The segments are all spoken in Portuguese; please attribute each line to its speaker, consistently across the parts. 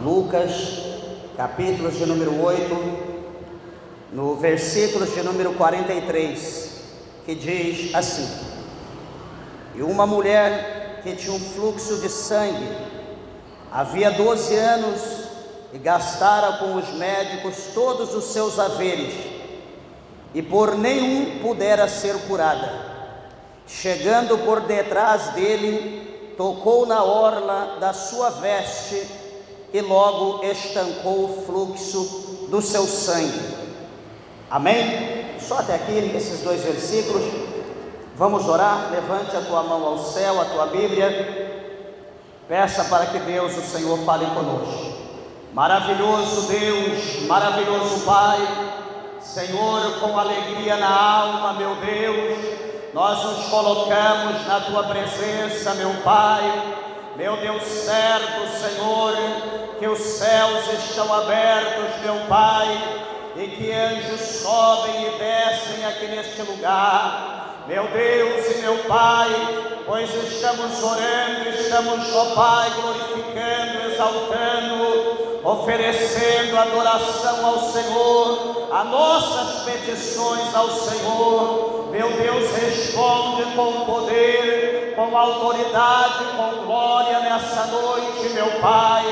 Speaker 1: Lucas, capítulo de número 8, no versículo de número 43, que diz assim: E uma mulher que tinha um fluxo de sangue, havia 12 anos, e gastara com os médicos todos os seus haveres, e por nenhum pudera ser curada. Chegando por detrás dele, tocou na orla da sua veste, e logo estancou o fluxo do seu sangue. Amém? Só até aqui, esses dois versículos. Vamos orar. Levante a tua mão ao céu, a tua Bíblia. Peça para que Deus, o Senhor, fale conosco. Maravilhoso Deus, maravilhoso Pai, Senhor, com alegria na alma, meu Deus, nós nos colocamos na tua presença, meu Pai. Meu Deus certo, Senhor, que os céus estão abertos, meu Pai, e que anjos sobem e descem aqui neste lugar, meu Deus e meu Pai, pois estamos orando, estamos, ó Pai, glorificando, exaltando, oferecendo adoração ao Senhor, as nossas petições ao Senhor. Meu Deus, responde com poder, com autoridade, com glória nessa noite, meu Pai.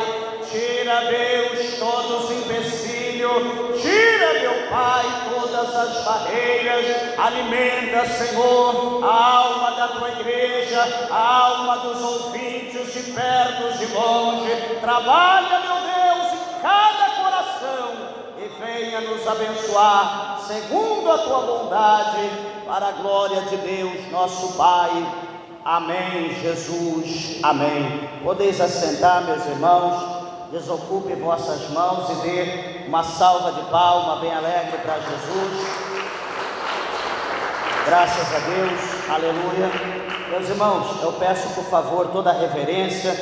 Speaker 1: Tira, Deus, todos os empecilhos, tira, meu Pai, todas as barreiras, alimenta, Senhor, a alma da tua igreja, a alma dos ouvintes de perto, de longe. Trabalha, meu Deus, em cada coração e venha nos abençoar segundo a tua bondade, para a glória de Deus, nosso Pai. Amém, Jesus, amém. Podeis assentar, meus irmãos. Desocupe vossas mãos e dê uma salva de palma bem alegre para Jesus. Graças a Deus, aleluia. Meus irmãos, eu peço por favor toda a reverência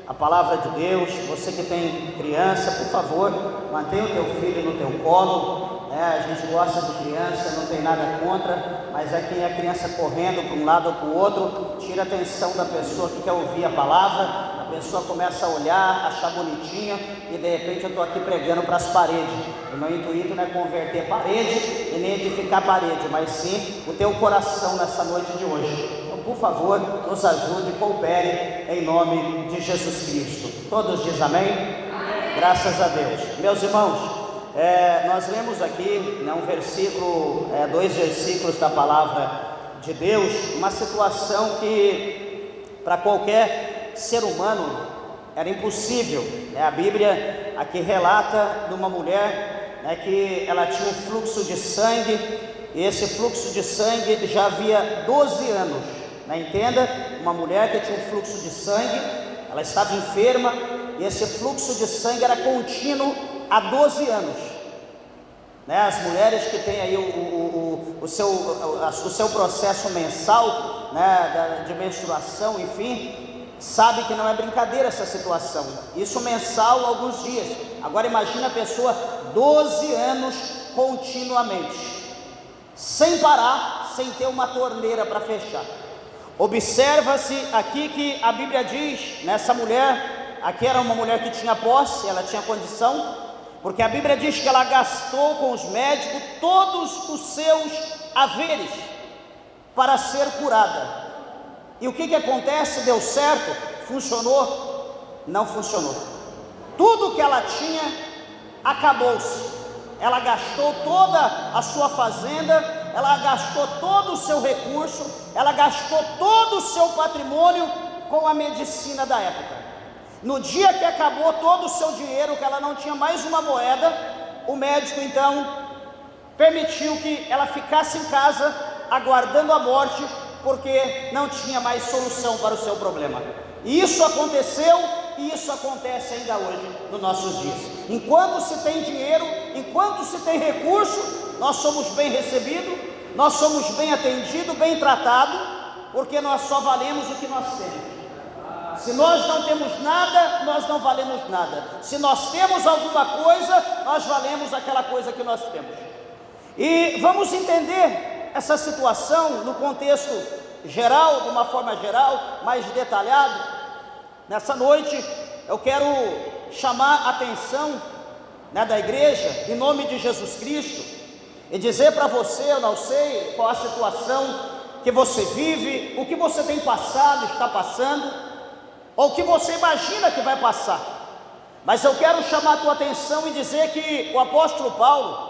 Speaker 1: à palavra de Deus. Você que tem criança, por favor, mantenha o teu filho no teu colo. A gente gosta de criança, não tem nada contra, mas é quem é criança correndo para um lado ou para o outro, tira a atenção da pessoa que quer ouvir a palavra. A pessoa começa a olhar, achar bonitinha, e de repente eu estou aqui pregando para as paredes. O meu intuito não é converter parede e nem edificar parede, mas sim o teu coração nessa noite de hoje. Então, por favor, nos ajude, coopere em nome de Jesus Cristo. Todos dizem amém? Amém. Graças a Deus. Meus irmãos, nós lemos aqui, um versículo, dois versículos da palavra de Deus, uma situação que para qualquer ser humano era impossível. A Bíblia aqui relata de uma mulher, que ela tinha um fluxo de sangue, e esse fluxo de sangue já havia 12 anos. Entenda, uma mulher que tinha um fluxo de sangue, ela estava enferma, e esse fluxo de sangue era contínuo há 12 anos. As mulheres que têm aí o seu processo mensal, de menstruação, enfim, sabe que não é brincadeira essa situação. Isso mensal, alguns dias. Agora imagina a pessoa 12 anos continuamente, sem parar, sem ter uma torneira para fechar. Observa-se aqui que a Bíblia diz, nessa mulher, aqui era uma mulher que tinha posse, ela tinha condição, porque a Bíblia diz que ela gastou com os médicos todos os seus haveres para ser curada. E o que acontece? Deu certo? Funcionou? Não funcionou. Tudo que ela tinha acabou-se. Ela gastou toda a sua fazenda, ela gastou todo o seu recurso, ela gastou todo o seu patrimônio com a medicina da época. No dia que acabou todo o seu dinheiro, que ela não tinha mais uma moeda, o médico então permitiu que ela ficasse em casa aguardando a morte, porque não tinha mais solução para o seu problema. E isso aconteceu, e isso acontece ainda hoje nos nossos dias. Enquanto se tem dinheiro, enquanto se tem recurso, nós somos bem recebidos, nós somos bem atendidos, bem tratados, porque nós só valemos o que nós temos. Se nós não temos nada, nós não valemos nada. Se nós temos alguma coisa, nós valemos aquela coisa que nós temos. E vamos entender essa situação no contexto geral, de uma forma geral, mais detalhado. Nessa noite eu quero chamar a atenção, da igreja, em nome de Jesus Cristo, e dizer para você, eu não sei qual a situação que você vive, o que você tem passado, está passando, ou o que você imagina que vai passar, mas eu quero chamar a tua atenção e dizer que o apóstolo Paulo,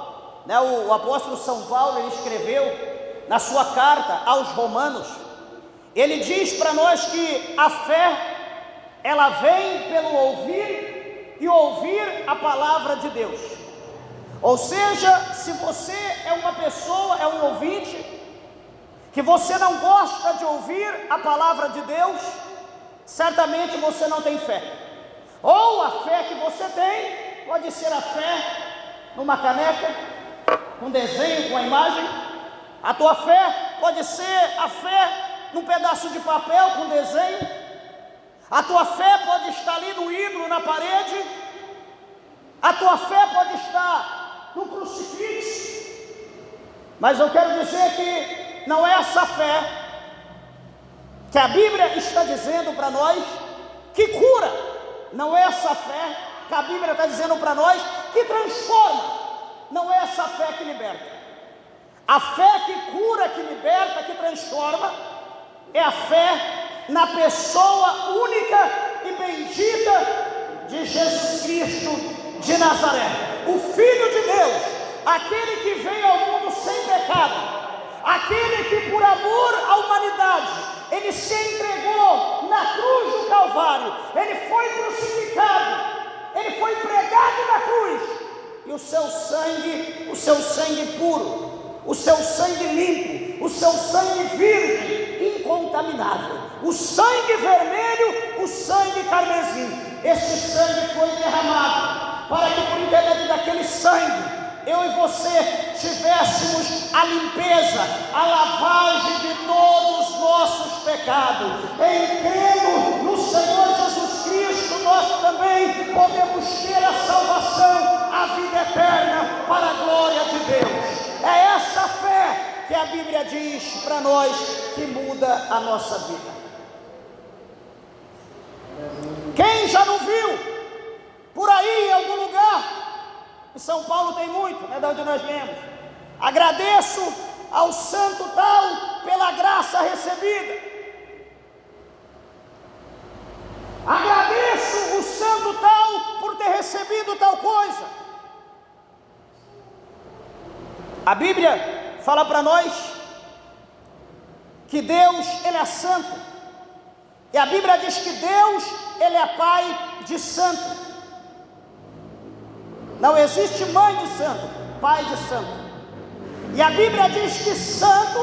Speaker 1: o apóstolo São Paulo, ele escreveu na sua carta aos Romanos, ele diz para nós que a fé, ela vem pelo ouvir e ouvir a palavra de Deus. Ou seja, se você é uma pessoa, é um ouvinte, que você não gosta de ouvir a palavra de Deus, certamente você não tem fé. Ou a fé que você tem, pode ser a fé numa caneca, com desenho, com a imagem. A tua fé pode ser a fé num pedaço de papel com desenho. A tua fé pode estar ali no ídolo, na parede. A tua fé pode estar no crucifixo. Mas eu quero dizer que não é essa fé que a Bíblia está dizendo para nós que cura. Não é essa fé que a Bíblia está dizendo para nós que transforma. Não é essa fé que liberta. A fé que cura, que liberta, que transforma, é a fé na pessoa única e bendita de Jesus Cristo de Nazaré, o Filho de Deus, aquele que veio ao mundo sem pecado, aquele que por amor à humanidade, ele se entregou na cruz do Calvário, ele foi crucificado, ele foi pregado na cruz, e o seu sangue puro, o seu sangue limpo, o seu sangue virgem, incontaminável, o sangue vermelho, o sangue carmesim, esse sangue foi derramado, para que por intermédio daquele sangue, eu e você tivéssemos a limpeza, a lavagem de todos os nossos pecados. Em crendo no Senhor Jesus Cristo, nós também podemos ter a salvação, a vida eterna, para a glória de Deus. É essa fé que a Bíblia diz para nós que muda a nossa vida. Quem já não viu por aí em algum lugar? Em São Paulo tem muito, de onde nós lemos. Agradeço ao santo tal pela graça recebida. Agradeço o santo tal por ter recebido tal coisa. A Bíblia fala para nós que Deus, ele é santo. E a Bíblia diz que Deus, ele é pai de santo. Não existe mãe de santo, pai de santo. E a Bíblia diz que santo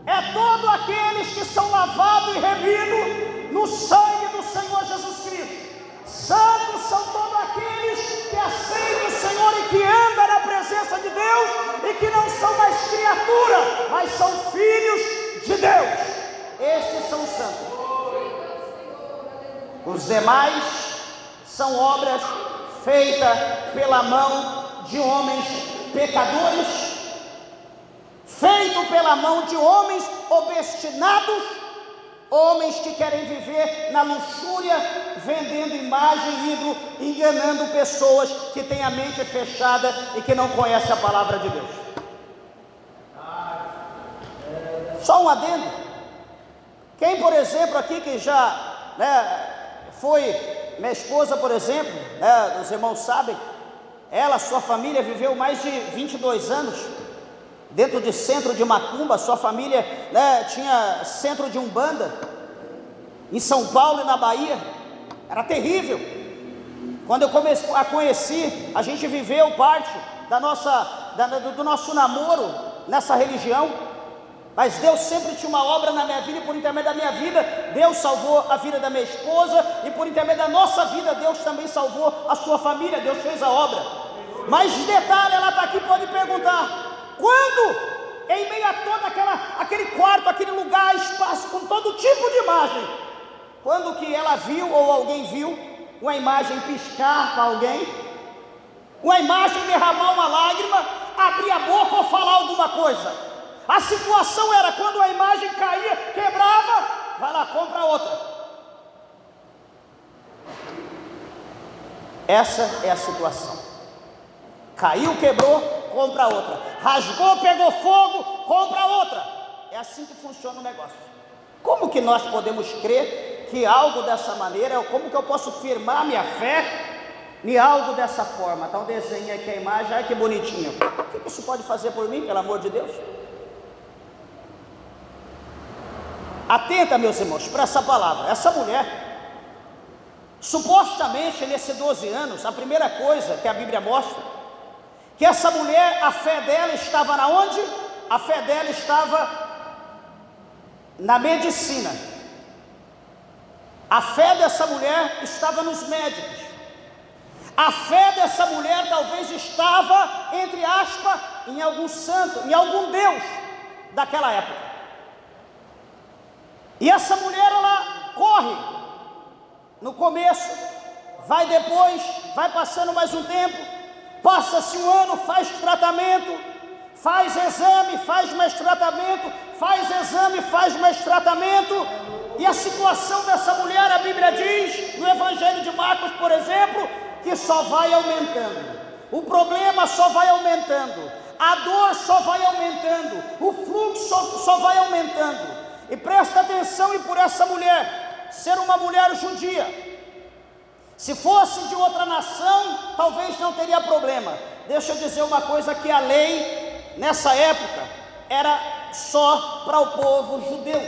Speaker 1: é todo aqueles que são lavados e remidos no sangue do Senhor Jesus Cristo. Santos são todos aqueles que aceitam o Senhor e que andam na presença de Deus e que não são mais criaturas, mas são filhos de Deus. Estes são santos. Os demais são obras feitas pela mão de homens pecadores, feito pela mão de homens obstinados, homens que querem viver na luxúria, vendendo imagem, ídolo, enganando pessoas que têm a mente fechada e que não conhecem a palavra de Deus. Só um adendo. Quem, por exemplo, aqui que já foi minha esposa, por exemplo, os irmãos sabem, ela, sua família viveu mais de 22 anos dentro de centro de macumba. Sua família tinha centro de umbanda em São Paulo e na Bahia. Era terrível. Quando eu a conheci, a gente viveu parte do nosso namoro nessa religião. Mas Deus sempre tinha uma obra na minha vida, e por intermédio da minha vida, Deus salvou a vida da minha esposa, e por intermédio da nossa vida, Deus também salvou a sua família. Deus fez a obra. Mas detalhe, ela está aqui, pode perguntar: quando, em meio a todo aquele quarto, aquele lugar, espaço, com todo tipo de imagem, quando que ela viu, ou alguém viu, uma imagem piscar para alguém, uma imagem derramar uma lágrima, abrir a boca ou falar alguma coisa? A situação era quando a imagem caía, quebrava, vai lá, compra outra. Essa é a situação. Caiu, quebrou, compra outra. Rasgou, pegou fogo, compra outra. É assim que funciona o negócio. Como que nós podemos crer que algo dessa maneira, como que eu posso firmar minha fé em algo dessa forma? Tá um desenho aqui, a imagem, ai que bonitinho. O que isso pode fazer por mim, pelo amor de Deus? Atenta, meus irmãos, para essa palavra. Essa mulher, supostamente nesses 12 anos, a primeira coisa que a Bíblia mostra, que essa mulher, a fé dela estava na onde? A fé dela estava na medicina. A fé dessa mulher estava nos médicos. A fé dessa mulher talvez estava, entre aspas, em algum santo, em algum Deus daquela época. E essa mulher, ela corre no começo, vai depois, vai passando mais um tempo, passa-se um ano, faz tratamento, faz exame, faz mais tratamento, faz exame, faz mais tratamento, e a situação dessa mulher, a Bíblia diz, no Evangelho de Marcos, por exemplo, que só vai aumentando, o problema só vai aumentando, a dor só vai aumentando, o fluxo só vai aumentando. E presta atenção, e por essa mulher ser uma mulher judia, se fosse de outra nação, talvez não teria problema. Deixa eu dizer uma coisa, que a lei nessa época era só para o povo judeu,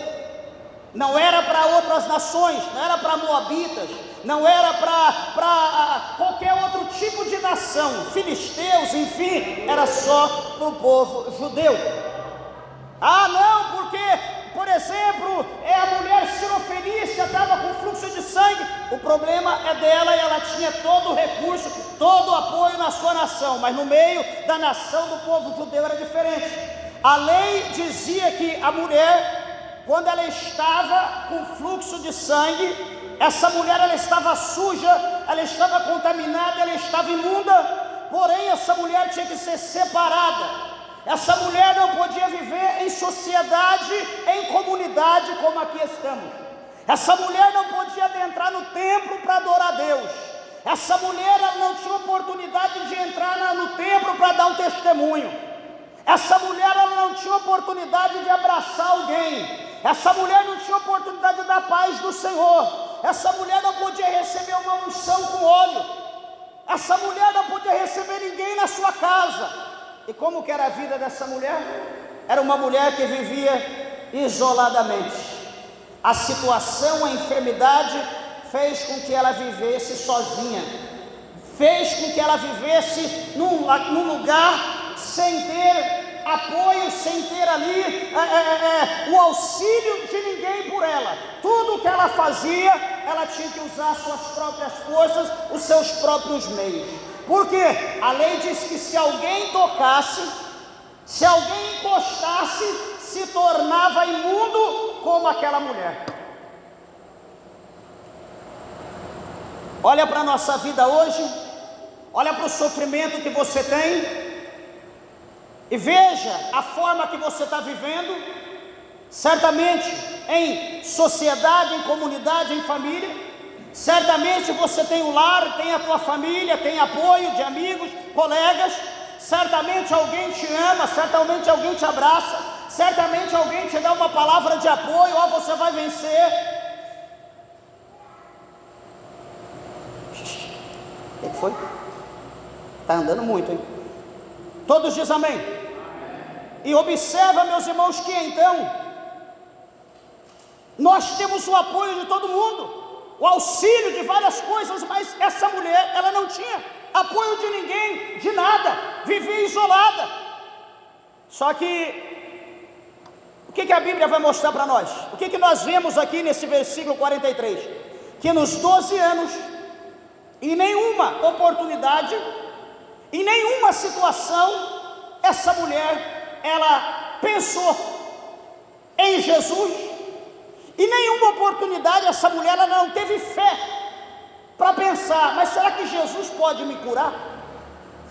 Speaker 1: não era para outras nações, não era para moabitas, não era para qualquer outro tipo de nação, filisteus, enfim, era só para o povo judeu. Ah não, porque, por exemplo, a mulher cirofenícia estava com fluxo de sangue, o problema é dela, e ela tinha todo o recurso, todo o apoio na sua nação, mas no meio da nação do povo judeu era diferente. A lei dizia que a mulher, quando ela estava com fluxo de sangue, essa mulher, ela estava suja, ela estava contaminada, ela estava imunda, porém essa mulher tinha que ser separada. Essa mulher não podia viver em sociedade, em comunidade como aqui estamos. Essa mulher não podia adentrar no templo para adorar a Deus. Essa mulher, ela não tinha oportunidade de entrar no templo para dar um testemunho. Essa mulher, ela não tinha oportunidade de abraçar alguém. Essa mulher não tinha oportunidade de dar paz do Senhor. Essa mulher não podia receber uma unção com óleo. Essa mulher não podia receber ninguém na sua casa. E como que era a vida dessa mulher? Era uma mulher que vivia isoladamente. A situação, a enfermidade fez com que ela vivesse sozinha, fez com que ela vivesse num lugar sem ter apoio, sem ter ali o auxílio de ninguém por ela. Tudo que ela fazia, ela tinha que usar suas próprias forças, os seus próprios meios. Porque a lei diz que se alguém tocasse, se alguém encostasse, se tornava imundo como aquela mulher. Olha para a nossa vida hoje, olha para o sofrimento que você tem, e veja a forma que você está vivendo. Certamente em sociedade, em comunidade, em família, certamente você tem um lar, tem a tua família, tem apoio de amigos, colegas, certamente alguém te ama, certamente alguém te abraça, certamente alguém te dá uma palavra de apoio, ó, você vai vencer. O que foi? Está andando muito, hein? Todos dizem amém. E observa, meus irmãos, que então nós temos o apoio de todo mundo, o auxílio de várias coisas, mas essa mulher, ela não tinha apoio de ninguém, de nada, vivia isolada. Só que, o que a Bíblia vai mostrar para nós? O que nós vemos aqui nesse versículo 43? Que nos 12 anos, em nenhuma oportunidade, em nenhuma situação, essa mulher, ela pensou em Jesus. Em nenhuma oportunidade essa mulher, ela não teve fé para pensar, mas será que Jesus pode me curar?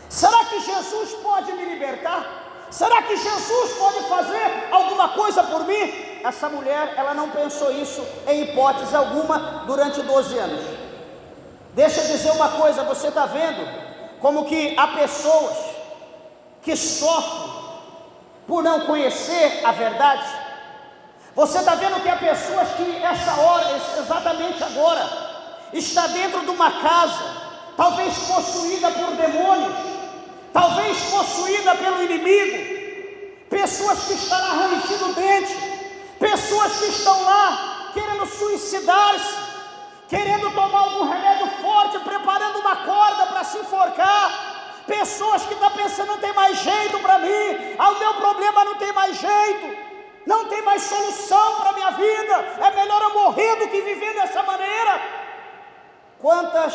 Speaker 1: Será que Jesus pode me libertar? Será que Jesus pode fazer alguma coisa por mim? Essa mulher, ela não pensou isso em hipótese alguma durante 12 anos. Deixa eu dizer uma coisa, você está vendo como que há pessoas que sofrem por não conhecer a verdade? Você está vendo que há pessoas que essa hora, exatamente agora, está dentro de uma casa, talvez possuída por demônios, talvez possuída pelo inimigo, pessoas que estão arranjando o dente, pessoas que estão lá querendo suicidar-se, querendo tomar algum remédio forte, preparando uma corda para se enforcar, pessoas que estão pensando, não tem mais jeito para mim, o meu problema não tem mais jeito, não tem mais solução para a minha vida, é melhor eu morrer do que viver dessa maneira. Quantas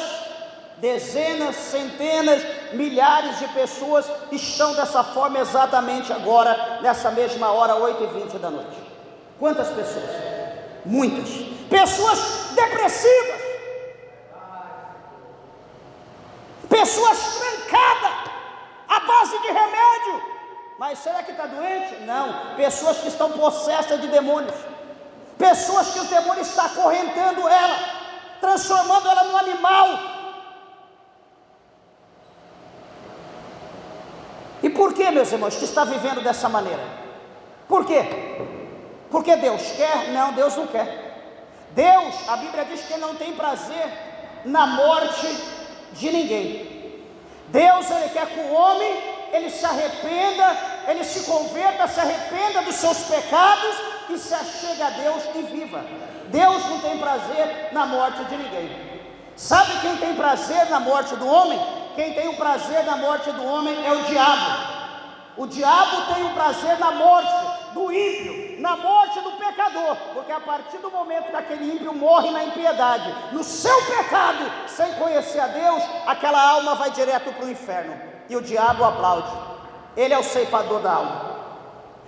Speaker 1: dezenas, centenas, milhares de pessoas estão dessa forma exatamente agora, nessa mesma hora, 8h20 da noite? Quantas pessoas? Muitas. Pessoas depressivas, pessoas trancadas à base de remédio. Mas será que está doente? Não. Pessoas que estão possessas de demônios, pessoas que os demônios estão acorrentando ela, transformando ela num animal. E por que, meus irmãos, que está vivendo dessa maneira? Por quê? Porque Deus quer? Não, Deus não quer. Deus, a Bíblia diz que não tem prazer na morte de ninguém. Deus, Ele quer que o homem, ele se arrependa, ele se converta, se arrependa dos seus pecados e se achegue a Deus e viva. Deus não tem prazer na morte de ninguém. Sabe quem tem prazer na morte do homem? Quem tem o prazer na morte do homem é o diabo. O diabo tem o prazer na morte do ímpio, na morte do pecador, porque a partir do momento que aquele ímpio morre na impiedade, no seu pecado, sem conhecer a Deus, aquela alma vai direto para o inferno, e o diabo aplaude. Ele é o ceifador da alma.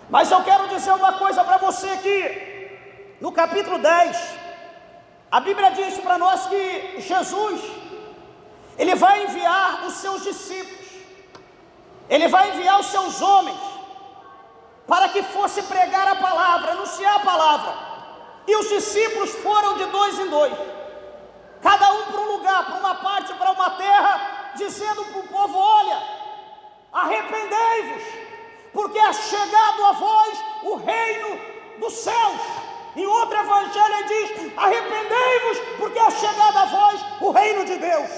Speaker 1: Mas eu quero dizer uma coisa para você aqui, no capítulo 10, a Bíblia diz para nós que Jesus, Ele vai enviar os seus discípulos, Ele vai enviar os seus homens, para que fosse pregar a palavra, anunciar a palavra. E os discípulos foram de 2 em 2, cada um para um lugar, para uma parte, para uma terra, dizendo para o povo: olha, arrependei-vos, porque é chegado a vós o reino dos céus. Em outro evangelho ele diz: arrependei-vos, porque é chegado a vós o reino de Deus.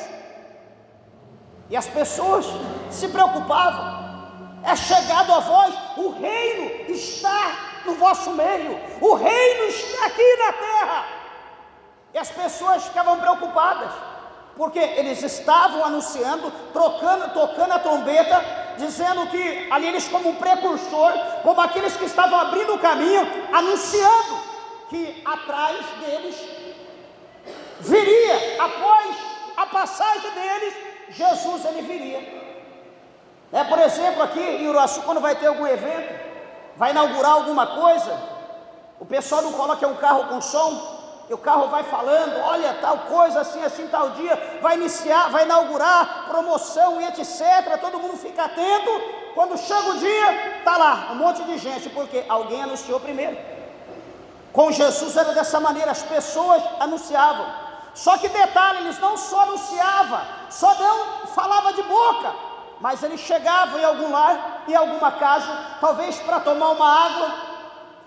Speaker 1: E as pessoas se preocupavam: é chegado a vós, o reino está no vosso meio, o reino está aqui na terra. E as pessoas ficavam preocupadas, porque eles estavam anunciando, tocando a trombeta, dizendo que ali eles, como um precursor, como aqueles que estavam abrindo o caminho, anunciando que atrás deles viria, após a passagem deles, Jesus, ele viria. Por exemplo, aqui em Uruaçu, quando vai ter algum evento, vai inaugurar alguma coisa, o pessoal não coloca um carro com som, e o carro vai falando: olha, tal coisa, assim, assim, tal dia, vai iniciar, vai inaugurar, promoção e etc. Todo mundo fica atento. Quando chega o dia, está lá um monte de gente, porque alguém anunciou primeiro. Com Jesus era dessa maneira, as pessoas anunciavam. Só que detalhe, eles não só anunciavam, só não falavam de boca, mas eles chegavam em algum lar, em alguma casa, talvez para tomar uma água.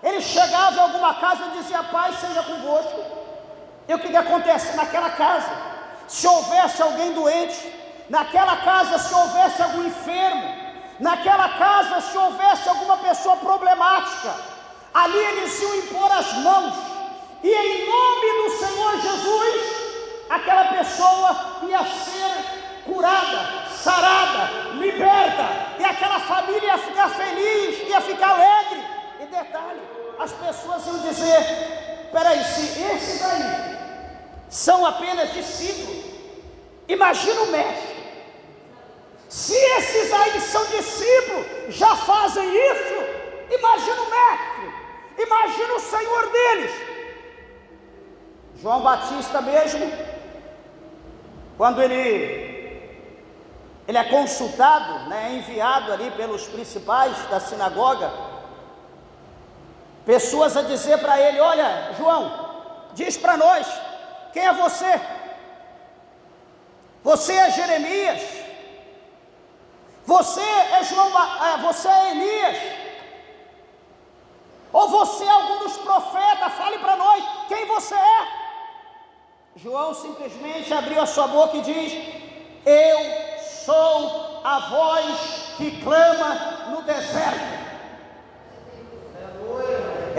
Speaker 1: Eles chegavam em alguma casa e diziam: paz seja convosco. E o que acontece naquela casa? Se houvesse alguém doente, naquela casa se houvesse algum enfermo, naquela casa se houvesse alguma pessoa problemática, ali eles iam impor as mãos, e em nome do Senhor Jesus, aquela pessoa ia ser curada, sarada, liberta, e aquela família ia ficar feliz, ia ficar alegre. E detalhe, as pessoas iam dizer: peraí, se esses aí são apenas discípulos, imagina o mestre. Se esses aí são discípulos, já fazem isso, imagina o mestre, imagina o Senhor deles. João Batista mesmo, quando ele é consultado, enviado ali pelos principais da sinagoga, pessoas a dizer para ele: olha, João, diz para nós, quem é você? você é Jeremias, você é você é Elias, ou você é algum dos profetas? Fale para nós, quem você é? João simplesmente abriu a sua boca e diz: eu sou a voz que clama no deserto.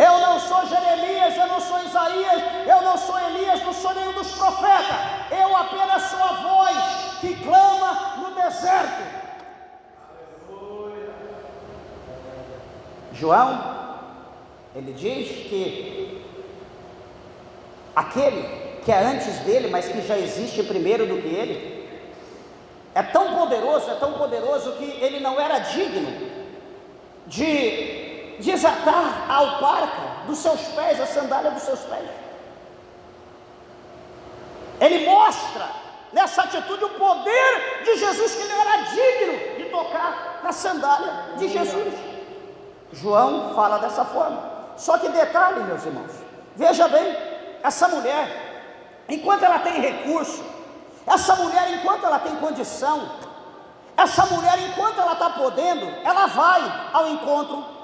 Speaker 1: Eu não sou Jeremias, eu não sou Isaías, eu não sou Elias, não sou nenhum dos profetas. Eu apenas sou a voz que clama no deserto. João, ele diz que aquele que é antes dele, mas que já existe primeiro do que ele, é tão poderoso que ele não era digno de desatar a alparca dos seus pés, a sandália dos seus pés. Ele mostra nessa atitude o poder de Jesus, que ele não era digno de tocar na sandália de Jesus. João fala dessa forma. Só que detalhe, meus irmãos, veja bem, essa mulher, enquanto ela tem recurso, essa mulher, enquanto ela tem condição, essa mulher, enquanto ela está podendo, ela vai ao encontro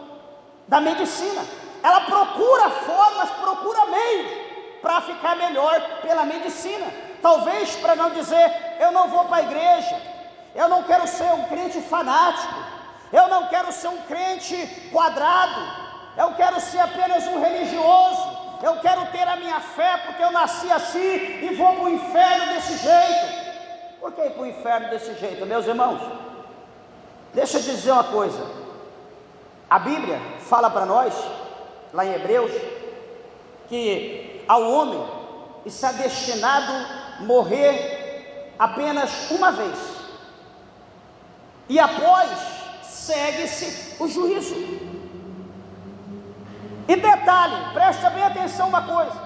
Speaker 1: da medicina. Ela procura formas, procura meios para ficar melhor pela medicina. Talvez para não dizer: eu não vou para a igreja, eu não quero ser um crente fanático, eu não quero ser um crente quadrado, eu quero ser apenas um religioso, eu quero ter a minha fé porque eu nasci assim e vou para o inferno desse jeito. Por que ir para o inferno desse jeito, meus irmãos? Deixa eu dizer uma coisa. A Bíblia fala para nós, lá em Hebreus, que ao homem está destinado a morrer apenas uma vez, e após segue-se o juízo. E detalhe, presta bem atenção uma coisa: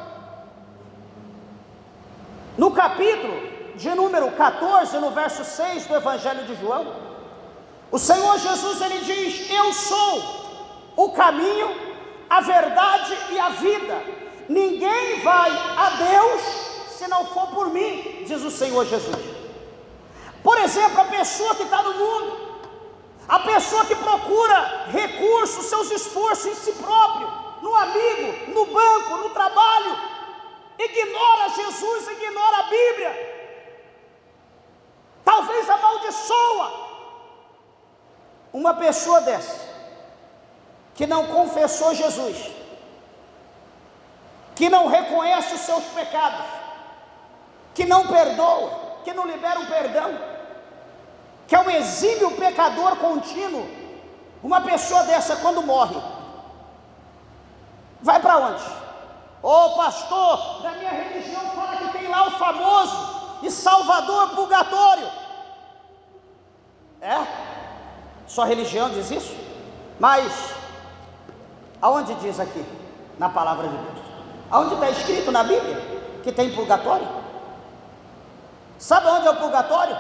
Speaker 1: no capítulo de número 14, no verso 6 do Evangelho de João, o Senhor Jesus, ele diz: eu sou o caminho, a verdade e a vida, ninguém vai a Deus se não for por mim, diz o Senhor Jesus. Por exemplo, a pessoa que está no mundo, a pessoa que procura recursos, seus esforços em si próprio, no amigo, no banco, no trabalho, ignora Jesus, ignora a Bíblia, talvez amaldiçoa. Uma pessoa dessa, que não confessou Jesus, que não reconhece os seus pecados, que não perdoa, que não libera o perdão, que é um exímio pecador contínuo, uma pessoa dessa, quando morre, vai para onde? Ô pastor, da minha religião fala que tem lá o famoso e salvador purgatório. É? Sua religião diz isso? Mas aonde diz aqui na palavra de Deus? Aonde está escrito na Bíblia que tem purgatório? Sabe onde é o purgatório?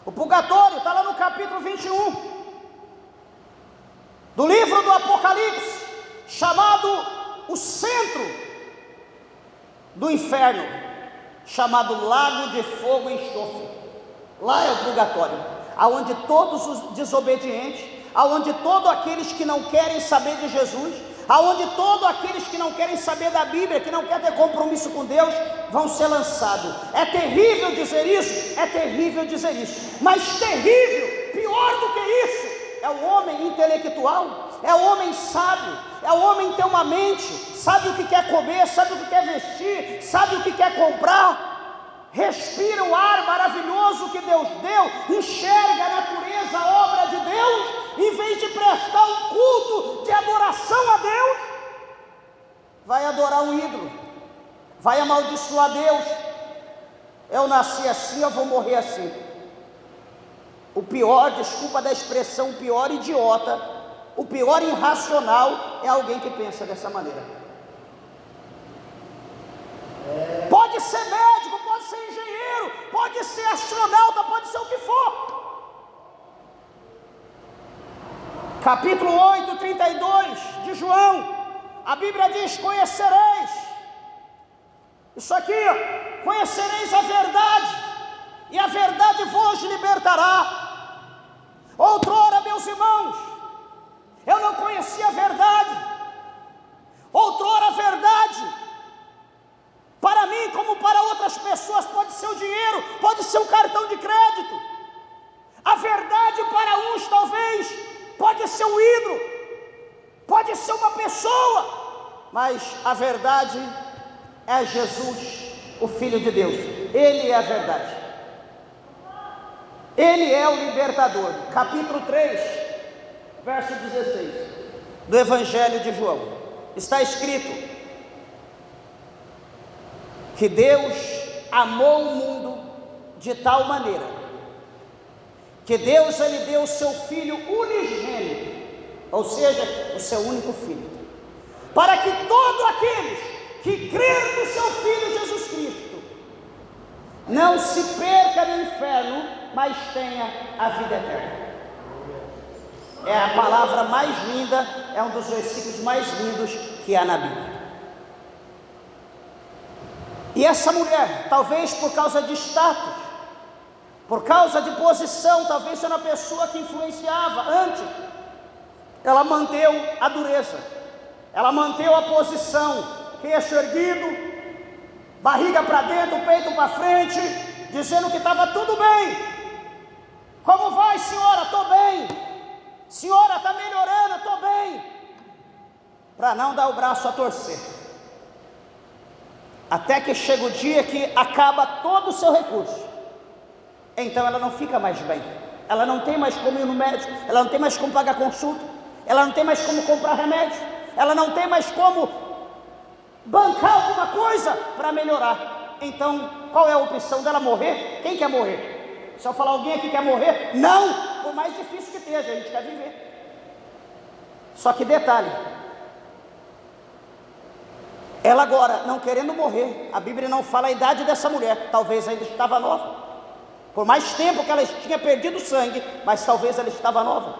Speaker 1: O purgatório está lá no capítulo 21 do livro do Apocalipse, chamado o centro do inferno, chamado Lago de Fogo e Enxofre. Lá é o purgatório, aonde todos os desobedientes, aonde todos aqueles que não querem saber de Jesus, aonde todos aqueles que não querem saber da Bíblia, que não querem ter compromisso com Deus, vão ser lançados. É terrível dizer isso, é terrível dizer isso, mas terrível, pior do que isso, é o homem intelectual, é o homem sábio, é o homem que tem uma mente, sabe o que quer comer, sabe o que quer vestir, sabe o que quer comprar, respira o ar maravilhoso que Deus deu, enxerga a natureza, a obra de Deus, em vez de prestar um culto de adoração a Deus, vai adorar um ídolo, vai amaldiçoar Deus. Eu nasci assim, eu vou morrer assim. O pior, desculpa da expressão, o pior idiota, o pior irracional é alguém que pensa dessa maneira. Pode ser médico, pode ser engenheiro, pode ser astronauta, pode ser o que for. Capítulo 8, 32 de João, a Bíblia diz: conhecereis, isso aqui, conhecereis a verdade, e a verdade vos libertará. Outrora, meus irmãos, eu não conhecia a verdade. Outrora a verdade, para mim como para outras pessoas, pode ser o dinheiro, pode ser um cartão de crédito. A verdade para uns talvez pode ser um ídolo, pode ser uma pessoa, mas a verdade é Jesus, o Filho de Deus. Ele é a verdade, Ele é o libertador. Capítulo 3, verso 16 do Evangelho de João, está escrito que Deus amou o mundo de tal maneira que Deus Ele deu o seu Filho unigênito, ou seja, o seu único Filho, para que todos aqueles que creram no seu Filho Jesus Cristo não se perca no inferno, mas tenha a vida eterna. É a palavra mais linda, é um dos versículos mais lindos que há na Bíblia. E essa mulher, talvez por causa de status, por causa de posição, talvez era uma pessoa que influenciava antes, ela manteve a dureza, ela manteve a posição, queixo erguido, barriga para dentro, peito para frente, dizendo que estava tudo bem. Como vai, senhora? Estou bem. Senhora, está melhorando? Estou bem. Para não dar o braço a torcer. Até que chega o dia que acaba todo o seu recurso. Então ela não fica mais bem. Ela não tem mais como ir no médico. Ela não tem mais como pagar consulta. Ela não tem mais como comprar remédio. Ela não tem mais como bancar alguma coisa para melhorar. Então, qual é a opção dela? Morrer? Quem quer morrer? Se eu falar alguém aqui quer morrer? Não! Por mais difícil que esteja, a gente quer viver. Só que detalhe, ela agora, não querendo morrer, a Bíblia não fala a idade dessa mulher, talvez ainda estava nova. Por mais tempo que ela tinha perdido sangue, mas talvez ela estava nova.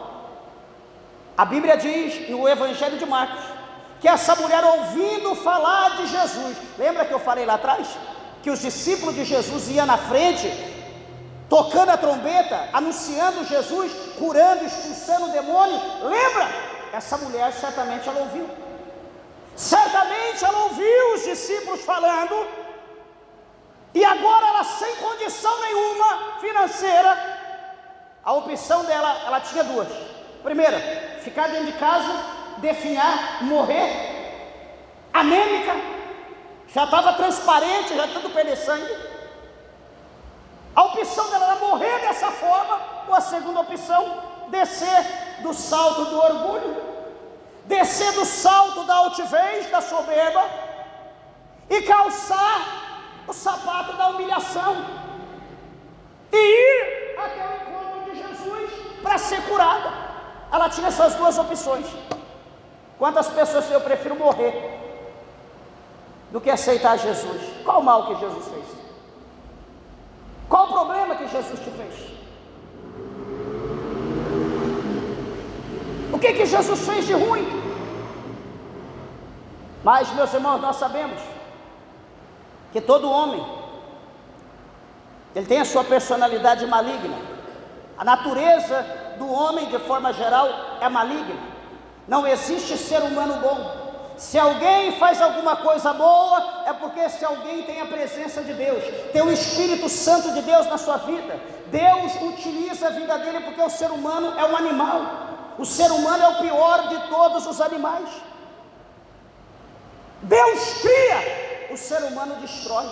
Speaker 1: A Bíblia diz no Evangelho de Marcos que essa mulher, ouvindo falar de Jesus, lembra que eu falei lá atrás? Que os discípulos de Jesus iam na frente, tocando a trombeta, anunciando Jesus, curando, expulsando o demônio. Lembra? Essa mulher certamente ela ouviu. Certamente ela ouviu os discípulos falando, e agora ela, sem condição nenhuma financeira, a opção dela, ela tinha duas. Primeira, ficar dentro de casa, definhar, morrer, anêmica, já estava transparente, já tudo perder sangue. A opção dela era morrer dessa forma, ou a segunda opção, descer do salto do orgulho, descer do salto da altivez, da soberba, e calçar o sapato da humilhação, e ir até o encontro de Jesus para ser curada. Ela tinha essas duas opções. Quantas pessoas eu prefiro morrer do que aceitar Jesus? Qual o mal que Jesus fez? Qual o problema que Jesus te fez? O que Jesus fez de ruim? Mas, meus irmãos, nós sabemos que todo homem, ele tem a sua personalidade maligna. A natureza do homem, de forma geral, é maligna. Não existe ser humano bom. Se alguém faz alguma coisa boa, é porque esse alguém tem a presença de Deus, tem o Espírito Santo de Deus na sua vida. Deus utiliza a vida dele, porque o ser humano é um animal. O ser humano é o pior de todos os animais. Deus cria, o ser humano destrói.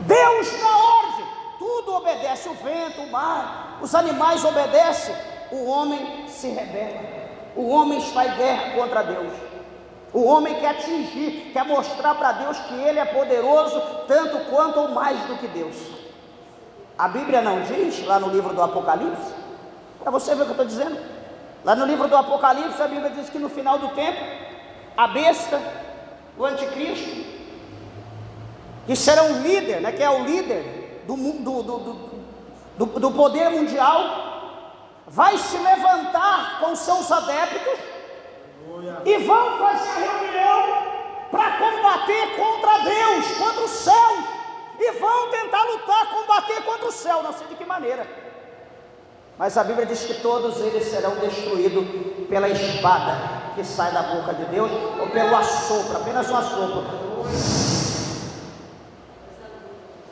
Speaker 1: Deus dá ordem, tudo obedece, o vento, o mar, os animais obedecem, o homem se rebela. O homem está em guerra contra Deus. O homem quer atingir, quer mostrar para Deus que ele é poderoso, tanto quanto ou mais do que Deus. A Bíblia não diz, lá no livro do Apocalipse, para você ver o que eu estou dizendo, lá no livro do Apocalipse, a Bíblia diz que no final do tempo, a besta, o anticristo, que será um líder, né, que é o líder do poder mundial, vai se levantar com seus adeptos e vão fazer a reunião para combater contra Deus, contra os céus, e vão para o céu, não sei de que maneira. Mas a Bíblia diz que todos eles serão destruídos pela espada que sai da boca de Deus, ou pelo assopro, apenas um assopro.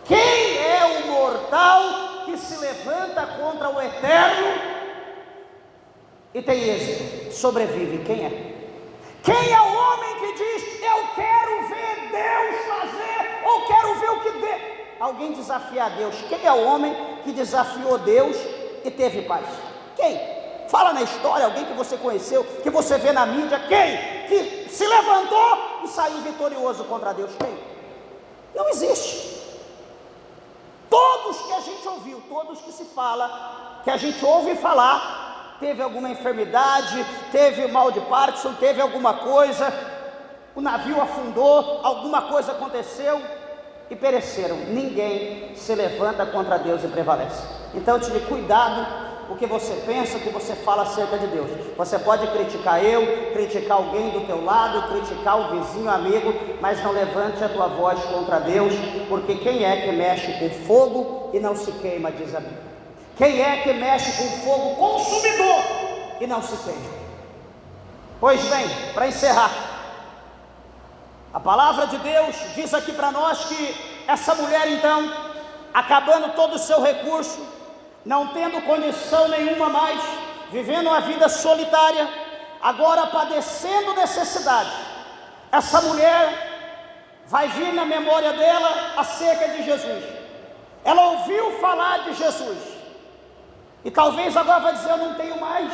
Speaker 1: Quem é o mortal que se levanta contra o Eterno e tem êxito? Sobrevive. Quem é? Quem é o homem que diz: eu quero ver Deus fazer, ou quero ver o que Deus... Alguém desafiar Deus. Quem é o homem que desafiou Deus e teve paz? Quem? Fala na história, alguém que você conheceu, que você vê na mídia. Quem? Que se levantou e saiu vitorioso contra Deus. Quem? Não existe. Todos que a gente ouviu, todos que se fala, que a gente ouve falar, teve alguma enfermidade, teve mal de Parkinson, teve alguma coisa, o navio afundou, alguma coisa aconteceu e pereceram. Ninguém se levanta contra Deus e prevalece. Então, tive cuidado o que você pensa, o que você fala acerca de Deus. Você pode criticar eu, criticar alguém do teu lado, criticar o vizinho, amigo, mas não levante a tua voz contra Deus, porque quem é que mexe com fogo e não se queima, diz a Bíblia? Quem é que mexe com fogo consumidor e não se queima? Pois bem, para encerrar, a palavra de Deus diz aqui para nós que essa mulher, então, acabando todo o seu recurso, não tendo condição nenhuma mais, vivendo uma vida solitária, agora padecendo necessidade, essa mulher vai vir na memória dela acerca de Jesus. Ela ouviu falar de Jesus, e talvez agora vai dizer: eu não tenho mais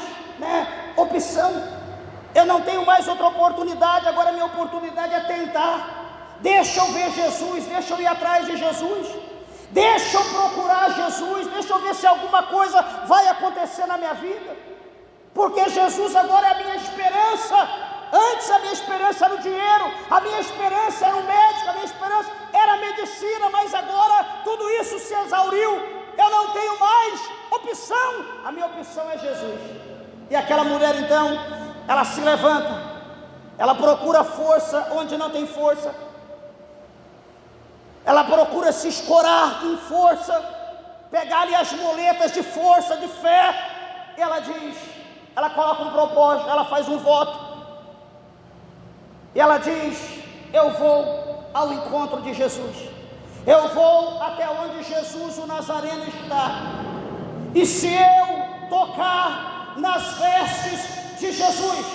Speaker 1: opção, eu não tenho mais outra oportunidade, agora a minha oportunidade é tentar. Deixa eu ver Jesus, deixa eu ir atrás de Jesus, deixa eu procurar Jesus, deixa eu ver se alguma coisa vai acontecer na minha vida, porque Jesus agora é a minha esperança. Antes a minha esperança era o dinheiro, a minha esperança era o médico, a minha esperança era a medicina, mas agora tudo isso se exauriu, eu não tenho mais opção, a minha opção é Jesus. E aquela mulher, então, ela se levanta, ela procura força onde não tem força, ela procura se escorar em força, pegar ali as muletas de força, de fé, e ela diz, ela coloca um propósito, ela faz um voto, e ela diz: eu vou ao encontro de Jesus, eu vou até onde Jesus o Nazareno está, e se eu tocar nas vestes de Jesus,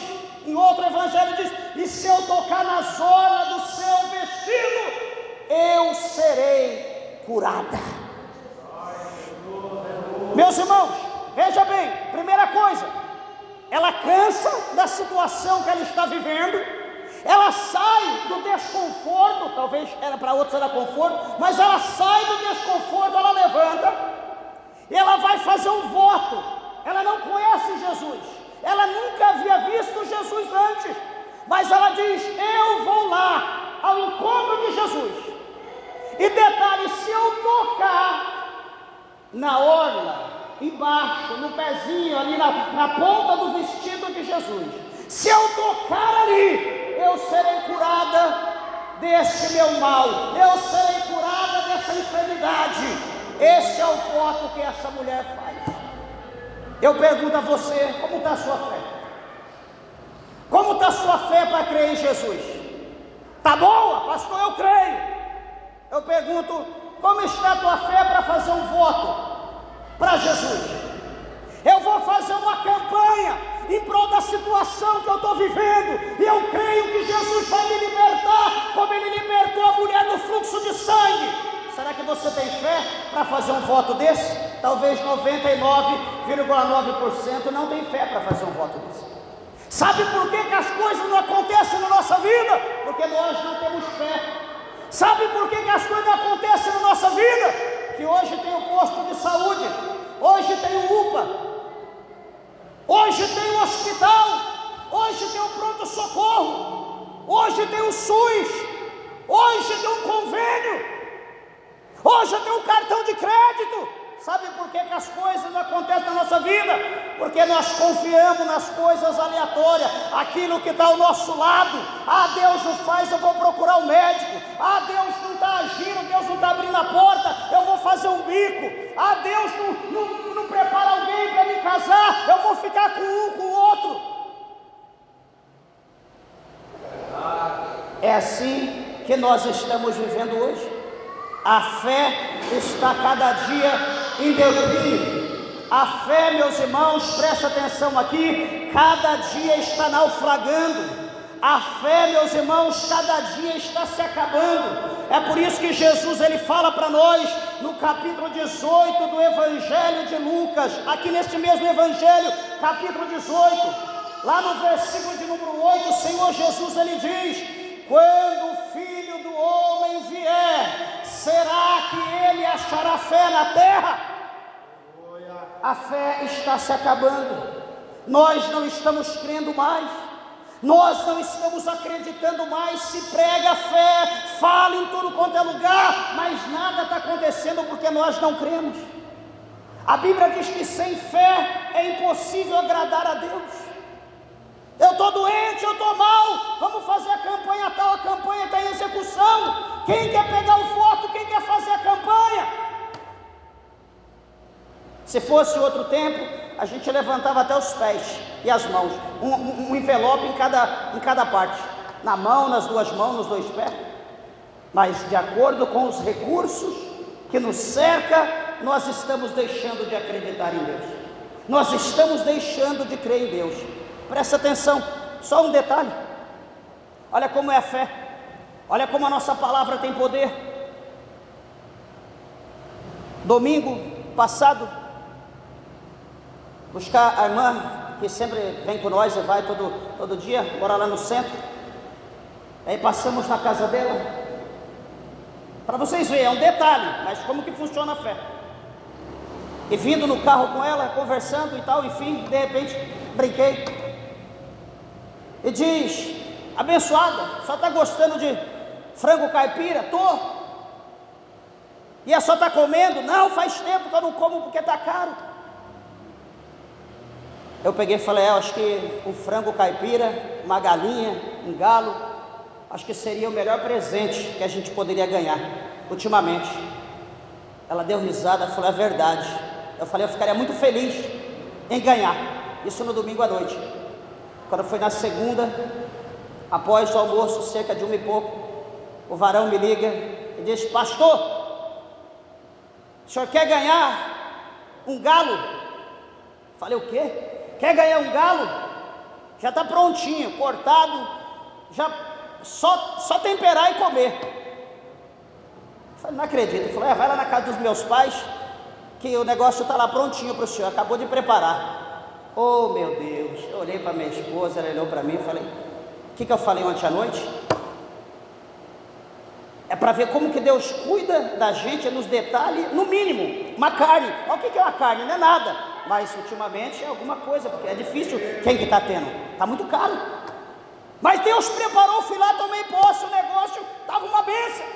Speaker 1: em outro evangelho diz: e se eu tocar na zona do seu vestido, eu serei curada. Meus irmãos, veja bem, primeira coisa, ela cansa da situação que ela está vivendo, ela sai do desconforto, talvez era para outros era conforto, mas ela sai do desconforto, ela levanta, e ela vai fazer um voto. Ela não conhece Jesus, ela nunca havia visto Jesus antes, mas ela diz: eu vou lá ao encontro de Jesus. E detalhe, se eu tocar na orla, embaixo, no pezinho, ali na ponta do vestido de Jesus, se eu tocar ali, eu serei curada deste meu mal, eu serei curada dessa enfermidade. Esse é o voto que essa mulher faz. Eu pergunto a você: como está a sua fé? Como está a sua fé para crer em Jesus? Está boa, pastor? Eu creio. Eu pergunto: como está a tua fé para fazer um voto para Jesus? Eu vou fazer uma campanha em prol da situação que eu estou vivendo, e eu creio que Jesus vai me libertar, como Ele libertou a mulher do fluxo de sangue. Será que você tem fé para fazer um voto desse? Talvez 99,9% não tem fé para fazer um voto desse. Sabe por que as coisas não acontecem na nossa vida? Porque nós não temos fé. Sabe por que as coisas não acontecem na nossa vida? Que hoje tem o posto de saúde, hoje tem o UPA, hoje tem o hospital, hoje tem o pronto-socorro, hoje tem o SUS, hoje tem um convênio, hoje tem um cartão de crédito. Sabe por que as coisas não acontecem na nossa vida? Porque nós confiamos nas coisas aleatórias, aquilo que está ao nosso lado. Ah, Deus não faz, eu vou procurar o médico. Ah, Deus não está agindo, Deus não está abrindo a porta, eu vou fazer um bico. Ah, Deus não prepara alguém para me casar, eu vou ficar com um, com o outro. É assim que nós estamos vivendo hoje. A fé está cada dia em declínio. A fé, meus irmãos, presta atenção aqui, cada dia está naufragando. A fé, meus irmãos, cada dia está se acabando. É por isso que Jesus, ele fala para nós, no capítulo 18 do Evangelho de Lucas, aqui neste mesmo Evangelho, capítulo 18, lá no versículo de número 8, o Senhor Jesus, ele diz: quando o Filho do Homem vier, será que ele achará fé na terra? A fé está se acabando. Nós não estamos crendo mais. Nós não estamos acreditando mais. Se prega a fé, fala em tudo quanto é lugar, mas nada está acontecendo porque nós não cremos. A Bíblia diz que sem fé é impossível agradar a Deus. Eu estou doente, eu estou mal, vamos fazer a campanha tal, a campanha está em execução. Quem quer pegar o voto, quem quer fazer a campanha? Se fosse outro tempo, a gente levantava até os pés e as mãos, um envelope em cada parte, na mão, nas duas mãos, nos dois pés. Mas de acordo com os recursos que nos cerca, nós estamos deixando de acreditar em Deus. Nós estamos deixando de crer em Deus. Presta atenção, só um detalhe. Olha como é a fé. Olha como a nossa palavra tem poder. Domingo passado, buscar a irmã que sempre vem com nós e vai todo dia, mora lá no centro. Aí passamos na casa dela. Para vocês verem, é um detalhe, mas como que funciona a fé. E vindo no carro com ela, conversando e tal, enfim, de repente, brinquei. E diz: abençoada, só está gostando de frango caipira? Tô. E a só está comendo? Não, faz tempo que eu não como porque está caro. Eu peguei e falei: acho que um frango caipira, uma galinha, um galo, acho que seria o melhor presente que a gente poderia ganhar ultimamente. Ela deu risada, falou: é verdade. Eu falei: eu ficaria muito feliz em ganhar. Isso no domingo à noite. Quando foi na segunda, após o almoço, cerca de 1 e pouco, o varão me liga e diz: pastor, o senhor quer ganhar um galo? Falei: o quê? Quer ganhar um galo? Já está prontinho, cortado, já só temperar e comer. Falei: não acredito. Ele falou: vai lá na casa dos meus pais, que o negócio está lá prontinho para o senhor, acabou de preparar. Oh meu Deus, eu olhei para minha esposa, ela olhou para mim e falei: o que eu falei ontem à noite? É para ver como que Deus cuida da gente nos detalhes, no mínimo, uma carne. Olha o que é uma carne, não é nada, mas ultimamente é alguma coisa, porque é difícil. Quem que está tendo? Está muito caro. Mas Deus preparou, fui lá, tomei posse, o negócio estava uma bênção.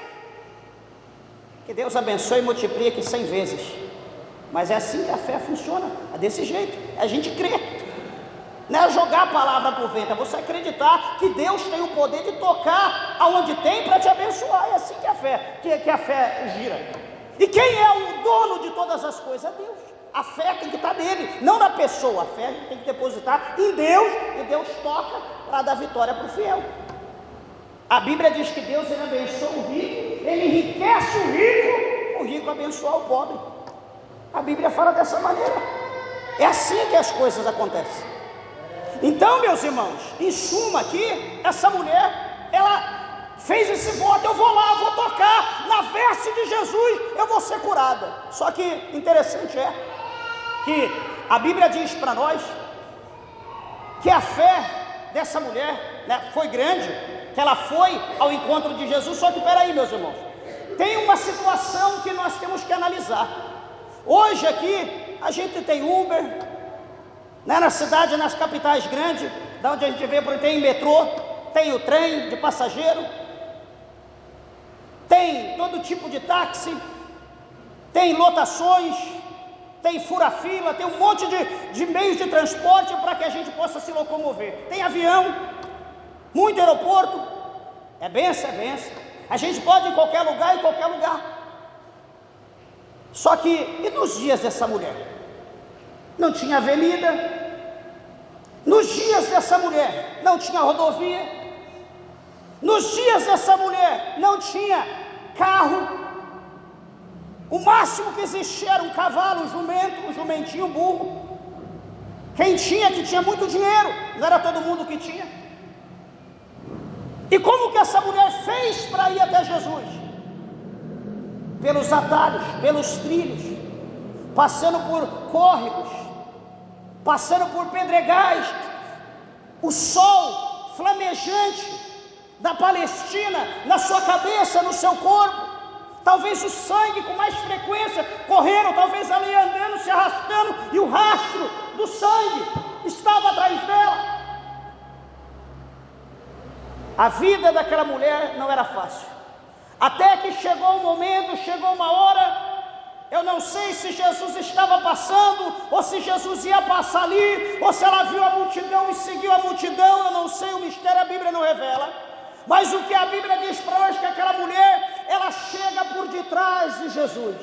Speaker 1: Que Deus abençoe e multiplique 100 vezes. Mas é assim que a fé funciona, é desse jeito, a gente crê. Não é jogar a palavra por vento, é você acreditar que Deus tem o poder de tocar aonde tem para te abençoar. É assim que a fé gira. E quem é o dono de todas as coisas? É Deus. A fé tem que estar nele, não na pessoa. A fé a gente tem que depositar em Deus, e Deus toca para dar vitória para o fiel. A Bíblia diz que Deus, ele abençoa o rico, ele enriquece o rico abençoa o pobre. A Bíblia fala dessa maneira. É assim que as coisas acontecem. Então, meus irmãos, em suma aqui, essa mulher, ela fez esse voto: eu vou lá, vou tocar na veste de Jesus, eu vou ser curada. Só que interessante é que a Bíblia diz para nós que a fé dessa mulher, né, foi grande, que ela foi ao encontro de Jesus. Só que peraí, meus irmãos, tem uma situação que nós temos que analisar. Hoje aqui a gente tem Uber, né, na cidade, nas capitais grandes, da onde a gente vê, tem metrô, tem o trem de passageiro, tem todo tipo de táxi, tem lotações, tem fura-fila, tem um monte de meios de transporte para que a gente possa se locomover. Tem avião, muito aeroporto, é benção, é benção. A gente pode ir em qualquer lugar, Só que, e nos dias dessa mulher? Não tinha avenida. Nos dias dessa mulher não tinha rodovia. Nos dias dessa mulher não tinha carro. O máximo que existia era um cavalo, um jumento, um jumentinho, um burro. Quem tinha, que tinha muito dinheiro, não era todo mundo que tinha. E como que essa mulher fez para ir até Jesus? Pelos atalhos, pelos trilhos, passando por córregos, passando por pedregais, o sol flamejante da Palestina na sua cabeça, no seu corpo, talvez o sangue com mais frequência correndo, talvez ali andando, se arrastando, e o rastro do sangue estava atrás dela. A vida daquela mulher não era fácil, até que chegou um momento, chegou uma hora, eu não sei se Jesus estava passando, ou se Jesus ia passar ali, ou se ela viu a multidão e seguiu a multidão, eu não sei, o mistério a Bíblia não revela. Mas o que a Bíblia diz para nós é que aquela mulher, ela chega por detrás de Jesus.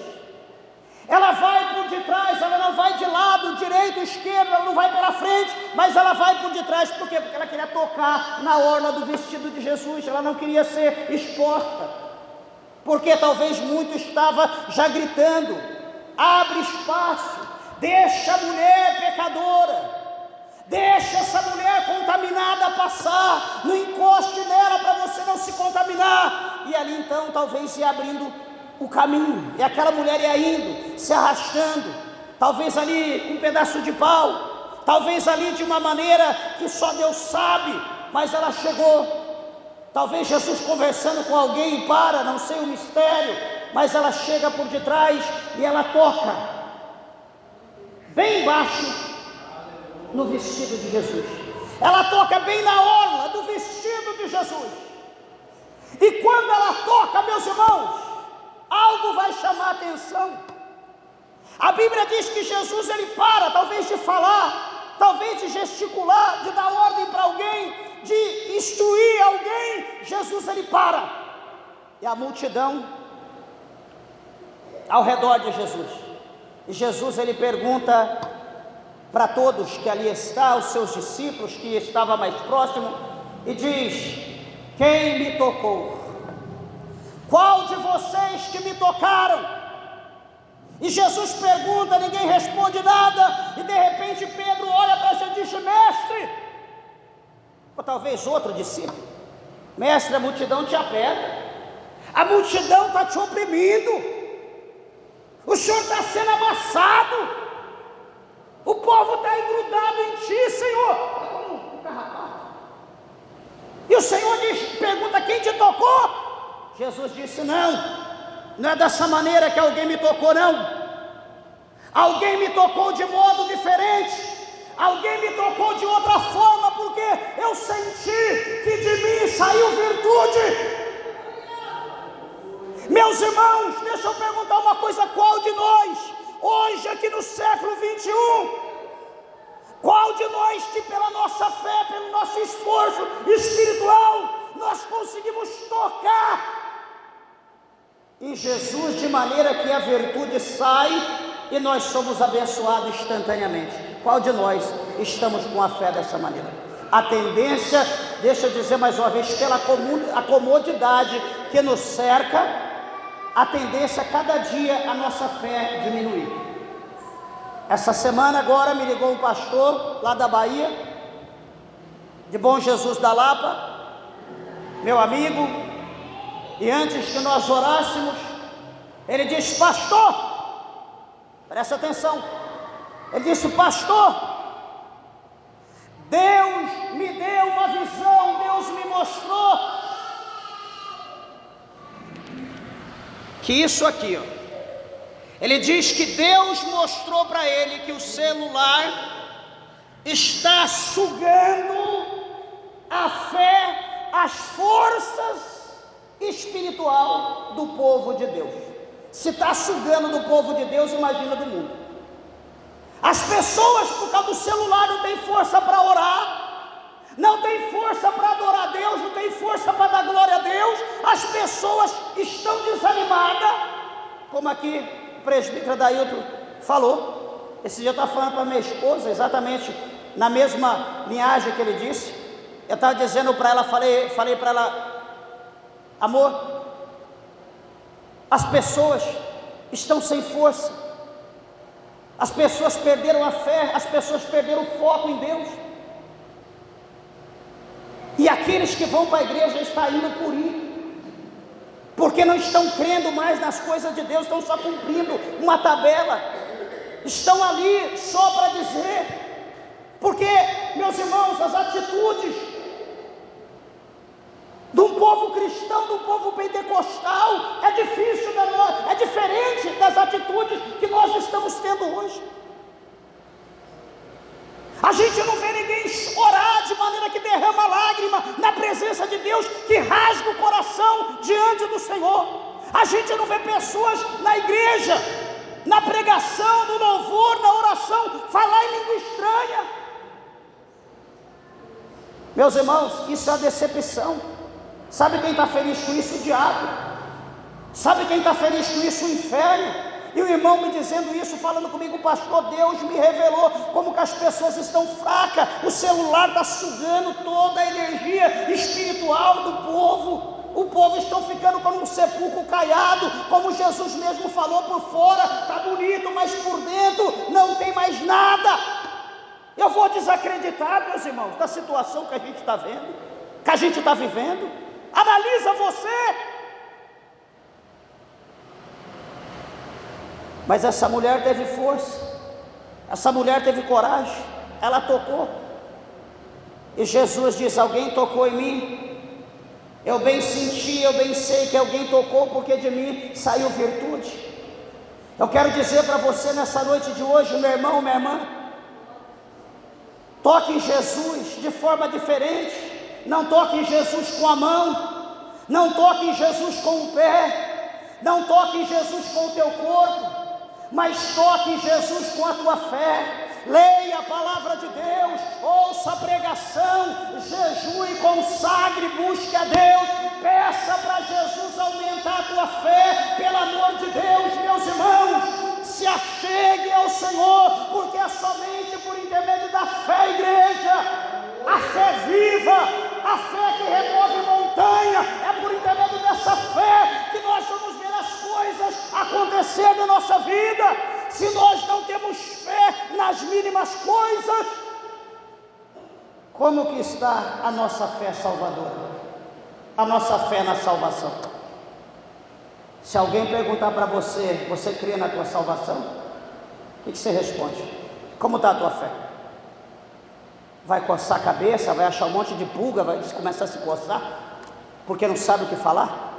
Speaker 1: Ela vai por detrás, ela não vai de lado, direito, esquerdo, ela não vai pela frente, mas ela vai por detrás. Por quê? Porque ela queria tocar na orla do vestido de Jesus, ela não queria ser exposta. Porque talvez muito estava já gritando: abre espaço, deixa a mulher pecadora, deixa essa mulher contaminada passar, não encoste nela para você não se contaminar. E ali então talvez ia abrindo o caminho, e aquela mulher ia indo, se arrastando, talvez ali um pedaço de pau, talvez ali de uma maneira que só Deus sabe, mas ela chegou. Talvez Jesus conversando com alguém, não sei o mistério, mas ela chega por detrás e ela toca bem embaixo no vestido de Jesus. Ela toca bem na orla do vestido de Jesus. E quando ela toca, meus irmãos, algo vai chamar a atenção. A Bíblia diz que Jesus, ele para, talvez de falar, talvez de gesticular, de dar ordem para alguém, de instruir alguém. Jesus, ele para, e a multidão ao redor de Jesus, e Jesus, ele pergunta para todos que ali está, os seus discípulos que estavam mais próximos, e diz: quem me tocou? Qual de vocês que me tocaram? E Jesus pergunta, ninguém responde nada, e de repente Pedro olha para Jesus e diz: mestre, ou talvez outro discípulo: mestre, a multidão te aperta, a multidão está te oprimindo, o senhor está sendo amassado, o povo está engrudado em ti, Senhor. Está como um carrapato. E o Senhor pergunta: quem te tocou? Jesus disse: não é dessa maneira que alguém me tocou, não. Alguém me tocou de modo diferente, alguém me tocou de outra forma, porque eu senti que de mim saiu virtude. Meus irmãos, deixa eu perguntar uma coisa: qual de nós, hoje aqui no século 21, qual de nós que pela nossa fé, pelo nosso esforço espiritual, nós conseguimos tocar em Jesus de maneira que a virtude sai e nós somos abençoados instantaneamente? Qual de nós estamos com a fé dessa maneira? A tendência, deixa eu dizer mais uma vez, pela comodidade que nos cerca, a tendência a cada dia a nossa fé diminuir. Essa semana agora me ligou um pastor lá da Bahia, de Bom Jesus da Lapa, meu amigo, e antes que nós orássemos, ele disse: pastor, presta atenção, ele disse: pastor, Deus me deu uma visão, Deus me mostrou que isso aqui, ele diz que Deus mostrou para ele que o celular está sugando a fé, as forças espiritual do povo de Deus. Se está sugando do povo de Deus, imagina do mundo. As pessoas, por causa do celular, não tem força para orar, não tem força para adorar a Deus, não tem força para dar glória a Deus. As pessoas estão desanimadas, como aqui presbítero Adailton falou. Esse dia eu estava falando para minha esposa, exatamente na mesma linhagem que ele disse. Eu estava dizendo para ela, falei para ela: amor, as pessoas estão sem força, as pessoas perderam a fé, as pessoas perderam o foco em Deus, e aqueles que vão para a igreja estão indo por ir, porque não estão crendo mais nas coisas de Deus, estão só cumprindo uma tabela, estão ali só para dizer. Porque, meus irmãos, as atitudes de um povo cristão, de um povo pentecostal, é difícil, é diferente das atitudes que nós estamos tendo hoje. A gente não vê ninguém chorar de maneira que derrama lágrima na presença de Deus, que rasga o coração diante do Senhor. A gente não vê pessoas na igreja, na pregação, no louvor, na oração, falar em língua estranha. Meus irmãos, isso é a decepção. Sabe quem está feliz com isso? O diabo. Sabe quem está feliz com isso? O inferno. E o irmão me dizendo isso, falando comigo: pastor, Deus me revelou como que as pessoas estão fracas, o celular está sugando toda a energia espiritual do povo. O povo está ficando como um sepulcro caiado, como Jesus mesmo falou: por fora está bonito, mas por dentro não tem mais nada. Eu vou desacreditar, meus irmãos, da situação que a gente está vendo, que a gente está vivendo. Analisa você. Mas essa mulher teve força, essa mulher teve coragem, ela tocou. E Jesus diz: alguém tocou em mim. Eu bem senti, eu bem sei que alguém tocou, porque de mim saiu virtude. Eu quero dizer para você nessa noite de hoje, meu irmão, minha irmã, toque em Jesus de forma diferente. Não toque em Jesus com a mão, não toque em Jesus com o pé, não toque em Jesus com o teu corpo, mas toque em Jesus com a tua fé. Leia a palavra de Deus, ouça a pregação, jejue, consagre, busque a Deus, peça para Jesus aumentar a tua fé, pelo amor de Deus, meus irmãos. Se achegue ao Senhor, porque é somente por intermédio da fé, igreja, a fé viva, a fé que remove montanha, é por intermédio dessa fé que nós vamos ver as coisas acontecer na nossa vida. Se nós não temos fé nas mínimas coisas, como que está a nossa fé salvadora? A nossa fé na salvação? Se alguém perguntar para você: você crê na tua salvação? O que você responde? Como está a tua fé? Vai coçar a cabeça, vai achar um monte de pulga, vai começar a se coçar, porque não sabe o que falar?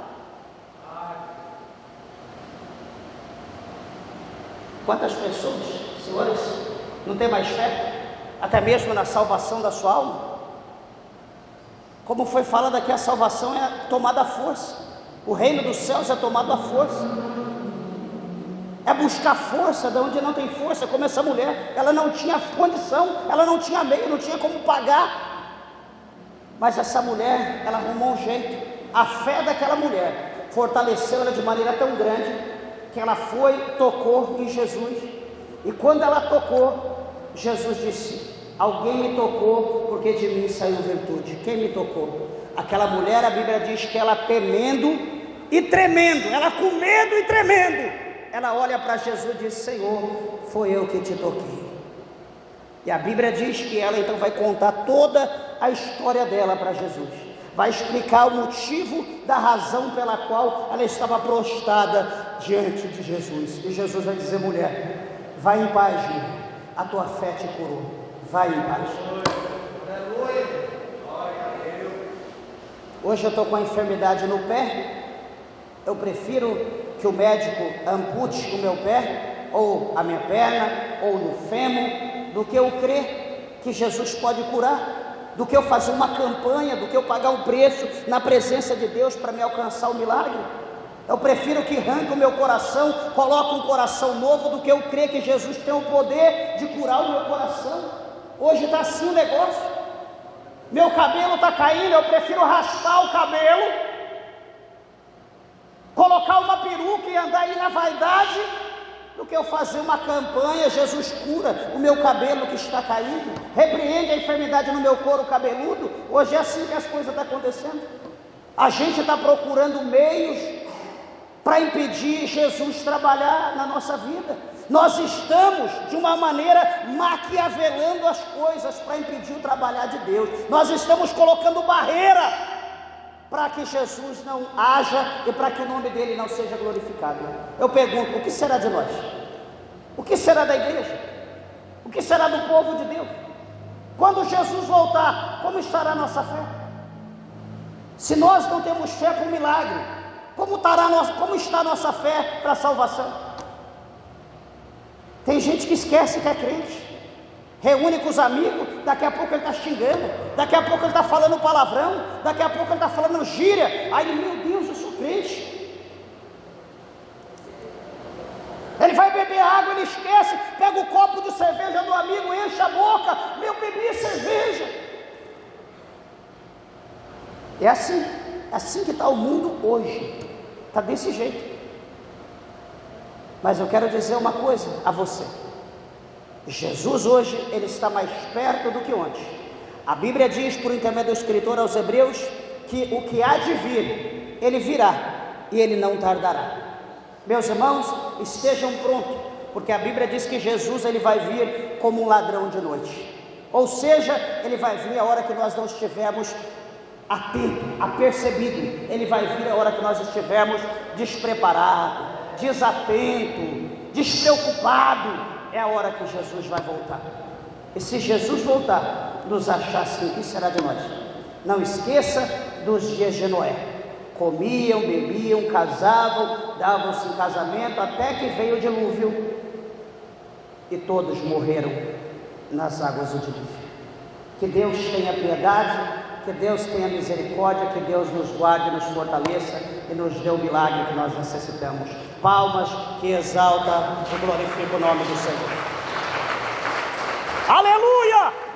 Speaker 1: Quantas pessoas, senhores, não tem mais fé, até mesmo na salvação da sua alma? Como foi falado aqui, a salvação é tomada à força. O reino dos céus é tomado à força. É buscar força de onde não tem força, como essa mulher. Ela não tinha condição, ela não tinha meio, não tinha como pagar. Mas essa mulher, ela arrumou um jeito. A fé daquela mulher fortaleceu ela de maneira tão grande que ela foi, tocou em Jesus. E quando ela tocou, Jesus disse: alguém me tocou, porque de mim saiu virtude. Quem me tocou? Aquela mulher, a Bíblia diz que ela temendo e tremendo, ela com medo e tremendo, ela olha para Jesus e diz: Senhor, foi eu que te toquei. E a Bíblia diz que ela então vai contar toda a história dela para Jesus, vai explicar o motivo da razão pela qual ela estava prostrada diante de Jesus. E Jesus vai dizer: mulher, vai em paz, a tua fé te curou, vai em paz. Hoje eu estou com a enfermidade no pé, eu prefiro que o médico ampute o meu pé, ou a minha perna, ou no fêmur, do que eu crer que Jesus pode curar, do que eu fazer uma campanha, do que eu pagar um preço na presença de Deus para me alcançar o milagre. Eu prefiro que arranque o meu coração, coloque um coração novo, do que eu crer que Jesus tem o poder de curar o meu coração. Hoje está assim o negócio. Meu cabelo está caindo, eu prefiro raspar o cabelo, colocar uma peruca e andar aí na vaidade, que eu fazer uma campanha, Jesus cura o meu cabelo que está caído, repreende a enfermidade no meu couro cabeludo. Hoje é assim que as coisas estão acontecendo. A gente está procurando meios para impedir Jesus trabalhar na nossa vida. Nós estamos, de uma maneira, maquiavelando as coisas para impedir o trabalhar de Deus. Nós estamos colocando barreira para que Jesus não haja e para que o nome dele não seja glorificado. Eu pergunto, o que será de nós? O que será da igreja? O que será do povo de Deus? Quando Jesus voltar, como estará a nossa fé? Se nós não temos fé com milagre, como está a nossa fé para a salvação? Tem gente que esquece que é crente, reúne com os amigos, daqui a pouco ele está xingando, daqui a pouco ele está falando palavrão, daqui a pouco ele está falando gíria, aí ele, meu Deus, eu sou crente. Ele vai beber água, ele esquece, pega o copo de cerveja do amigo, enche a boca, meu, bebi cerveja. É assim que está o mundo hoje, está desse jeito. Mas eu quero dizer uma coisa a você: Jesus hoje, ele está mais perto do que ontem. A Bíblia diz, por intermédio do escritor aos Hebreus, que o que há de vir, ele virá, e ele não tardará. Meus irmãos, estejam prontos, porque a Bíblia diz que Jesus, ele vai vir como um ladrão de noite. Ou seja, ele vai vir a hora que nós não estivermos atento, apercebido. Ele vai vir a hora que nós estivermos despreparados, desatento, despreocupado. É a hora que Jesus vai voltar. E se Jesus voltar, nos achar assim, o que será de nós? Não esqueça dos dias de Noé. Comiam, bebiam, casavam, davam-se em casamento, até que veio o dilúvio e todos morreram nas águas do dilúvio. Que Deus tenha piedade, que Deus tenha misericórdia, que Deus nos guarde, nos fortaleça e nos dê o milagre que nós necessitamos. Palmas que exalta e glorifica o nome do Senhor. Aleluia!